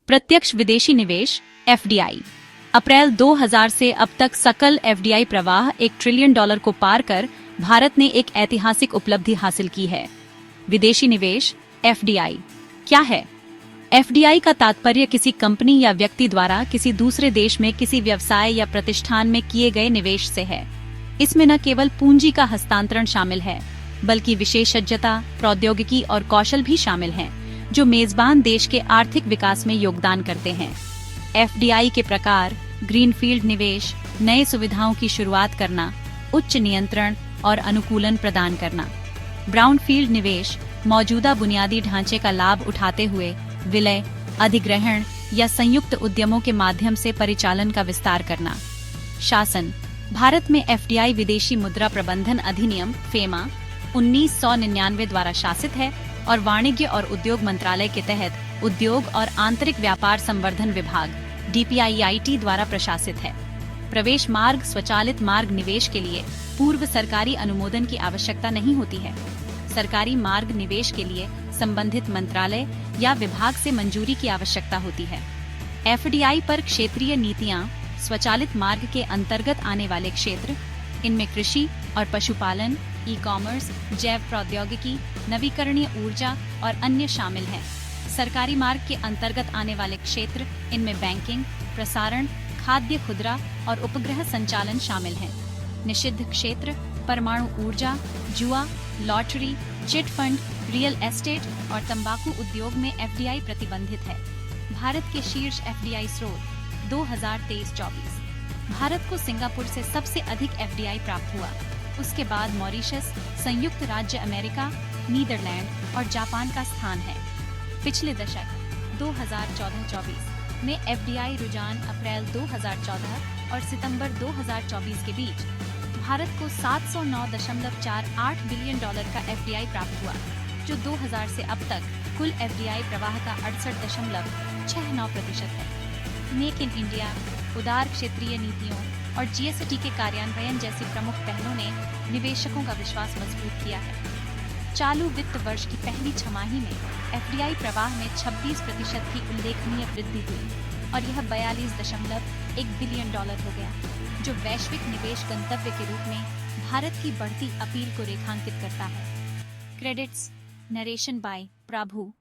प्रत्यक्ष विदेशी निवेश एफडीआई। अप्रैल 2000 से अब तक सकल एफडीआई प्रवाह $1 ट्रिलियन को पार कर भारत ने एक ऐतिहासिक उपलब्धि हासिल की है। विदेशी निवेश एफडीआई क्या है? एफडीआई का तात्पर्य किसी कंपनी या व्यक्ति द्वारा किसी दूसरे देश में किसी व्यवसाय या प्रतिष्ठान में किए गए निवेश से है। इसमें न केवल पूंजी का हस्तांतरण शामिल है, बल्कि विशेषज्ञता, प्रौद्योगिकी और कौशल भी शामिल हैं, जो मेजबान देश के आर्थिक विकास में योगदान करते हैं। एफडीआई के प्रकार: ग्रीनफील्ड निवेश, नए सुविधाओं की शुरुआत करना, उच्च नियंत्रण और अनुकूलन प्रदान करना। ब्राउनफील्ड निवेश, मौजूदा बुनियादी ढांचे का लाभ उठाते हुए विलय, अधिग्रहण या संयुक्त उद्यमों के माध्यम से परिचालन का विस्तार करना। शासन: भारत में एफडीआई विदेशी मुद्रा प्रबंधन अधिनियम फेमा 1999 द्वारा शासित है और वाणिज्य और उद्योग मंत्रालय के तहत उद्योग और आंतरिक व्यापार संवर्धन विभाग DPIIT द्वारा प्रशासित है। प्रवेश मार्ग: स्वचालित मार्ग निवेश के लिए पूर्व सरकारी अनुमोदन की आवश्यकता नहीं होती है। सरकारी मार्ग निवेश के लिए संबंधित मंत्रालय या विभाग से मंजूरी की आवश्यकता होती है। एफडीआई पर क्षेत्रीय नीतियां: स्वचालित मार्ग के अंतर्गत आने वाले क्षेत्र, इनमें कृषि और पशुपालन, ई-कॉमर्स, जैव प्रौद्योगिकी, नवीकरणीय ऊर्जा और अन्य शामिल हैं। सरकारी मार्ग के अंतर्गत आने वाले क्षेत्र, इनमें बैंकिंग, प्रसारण, खाद्य, खुदरा और उपग्रह संचालन शामिल हैं। निषिद्ध क्षेत्र: परमाणु ऊर्जा, जुआ, lottery, chit fund, real estate और तंबाकू उद्योग में एफडीआई प्रतिबंधित है। भारत के शीर्ष एफडीआई स्रोत 2023-24। भारत को सिंगापुर से सबसे अधिक एफडीआई प्राप्त हुआ। उसके बाद मॉरिशस, संयुक्त राज्य अमेरिका, नीदरलैंड और जापान का स्थान है। पिछले दशक 2014-24 में एफडीआई रुझान अप्रैल 2014 और सितंबर 2024 के बीच भारत को $709.48 बिलियन का एफडीआई प्राप्त हुआ, जो 2000 से अब तक कुल एफडीआई प्रवाह का 68.69% है। मेक इन इंडिया, उदार क्षेत्रीय नीतियों और जीएसटी के कार्यान्वयन जैसी प्रमुख पहलों ने निवेशकों का विश्वास मजबूत किया है। चालू वित्त वर्ष की पहली छमाही में एफडीआई प्रवाह में 26% की उल्लेखनीय वृद्धि हुई और यह $42.1 बिलियन हो गया, जो वैश्विक निवेश गंतव्य के रूप में भारत की बढ़ती अपील को रेखांकित करता है। क्रेडिट्स, नरेशन बाय प्रभु।